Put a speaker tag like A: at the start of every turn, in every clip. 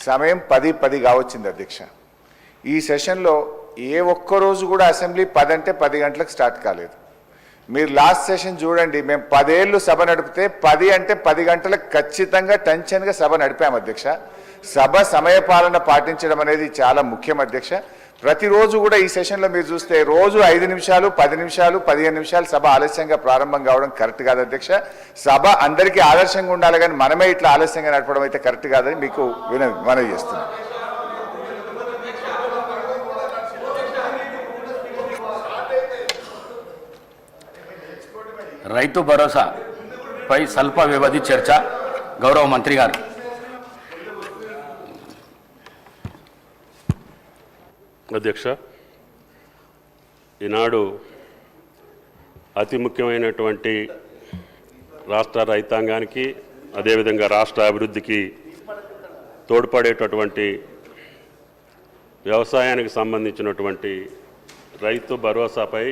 A: సమయం 10:10 కావచ్చింది అధ్యక్ష. ఈ సెషన్లో ఏ ఒక్క రోజు కూడా అసెంబ్లీ 10 అంటే 10 గంటలకు స్టార్ట్ కాలేదు. మీరు లాస్ట్ సెషన్ చూడండి, మేము 10 ఏళ్ళు సభ నడిపితే 10 అంటే 10 గంటలకు ఖచ్చితంగా టెన్షన్గా సభ నడిపాము అధ్యక్ష. సభ సమయపాలన పాటించడం అనేది చాలా ముఖ్యం అధ్యక్ష. ప్రతిరోజు కూడా ఈ సెషన్లో మీరు చూస్తే రోజు 5 నిమిషాలు 10 నిమిషాలు 15 నిమిషాలు సభ ఆలస్యంగా ప్రారంభం కావడం కరెక్ట్ కాదు అధ్యక్ష. సభ అందరికీ ఆదర్శంగా ఉండాలి, కానీ మనమే ఇట్లా ఆలస్యంగా నడపడం అయితే కరెక్ట్ కాదని మీకు మనవి చేస్తున్నాం.
B: రైతు భరోసాపై స్వల్ప వ్యవధి చర్చ. గౌరవ మంత్రి గారు.
C: అధ్యక్ష, ఈనాడు అతి ముఖ్యమైనటువంటి రాష్ట్ర రైతాంగానికి అదేవిధంగా రాష్ట్ర అభివృద్ధికి తోడ్పడేటటువంటి వ్యవసాయానికి సంబంధించినటువంటి రైతు భరోసాపై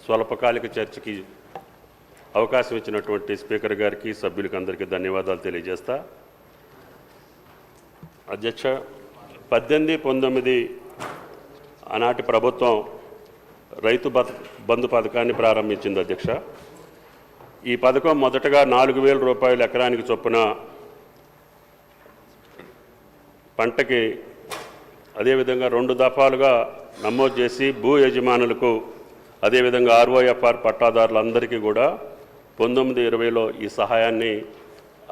C: స్వల్పకాలిక చర్చకి అవకాశం ఇచ్చినటువంటి స్పీకర్ గారికి సభ్యులకి అందరికీ ధన్యవాదాలు తెలియజేస్తా. అధ్యక్ష, 18-19 ఆనాటి ప్రభుత్వం రైతు బంధు పథకాన్ని ప్రారంభించింది అధ్యక్ష. ఈ పథకం మొదటగా 4,000 రూపాయలు ఎకరానికి చొప్పున పంటకి అదేవిధంగా 2 దఫాలుగా నమోదు చేసి భూ యజమానులకు అదేవిధంగా ఆర్ఓఎఫ్ఆర్ పట్టాదారులందరికీ కూడా 19-20లో ఈ సహాయాన్ని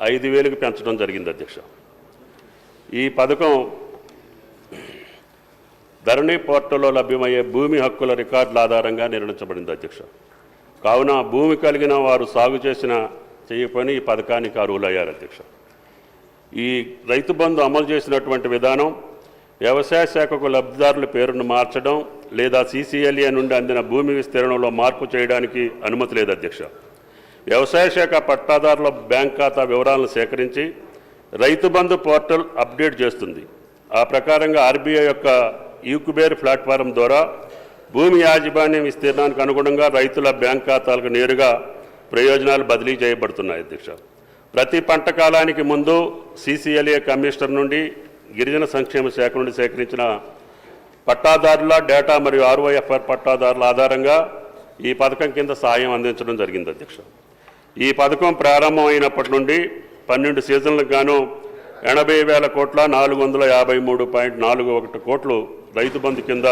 C: 5,000కి పెంచడం జరిగింది అధ్యక్ష. ఈ పథకం ధరణి పోర్టల్లో లభ్యమయ్యే భూమి హక్కుల రికార్డుల ఆధారంగా నిర్ణయించబడింది అధ్యక్ష. కావున భూమి కలిగిన వారు సాగు చేయకపోయినా ఈ పథకానికి అర్హులయ్యారు అధ్యక్ష. ఈ రైతు బంధు అమలు చేసినటువంటి విధానం వ్యవసాయ శాఖకు లబ్ధిదారుల పేరును మార్చడం లేదా CCLA నుండి అందిన భూమి విస్తీర్ణంలో మార్పు చేయడానికి అనుమతి లేదు అధ్యక్ష. వ్యవసాయ శాఖ పట్టాదారుల బ్యాంక్ ఖాతా వివరాలను సేకరించి రైతు బంధు పోర్టల్ అప్డేట్ చేస్తుంది. ఆ ప్రకారంగా RBI యొక్క ఈక్యుబేర్ ప్లాట్ఫారం ద్వారా భూమి యాజమాన్యం విస్తీర్ణానికి అనుగుణంగా రైతుల బ్యాంక్ ఖాతాలకు నేరుగా ప్రయోజనాలు బదిలీ చేయబడుతున్నాయి అధ్యక్ష. ప్రతి పంట కాలానికి ముందు CCLA కమిషనర్ నుండి గిరిజన సంక్షేమ శాఖ నుండి సేకరించిన పట్టాదారుల డేటా మరియు ROFR పట్టాదారుల ఆధారంగా ఈ పథకం కింద సాయం అందించడం జరిగింది అధ్యక్ష. ఈ పథకం ప్రారంభమైనప్పటి నుండి 12 సీజన్లకు గాను 80,000 కోట్ల 453.41 కోట్లు రైతు బంధు కింద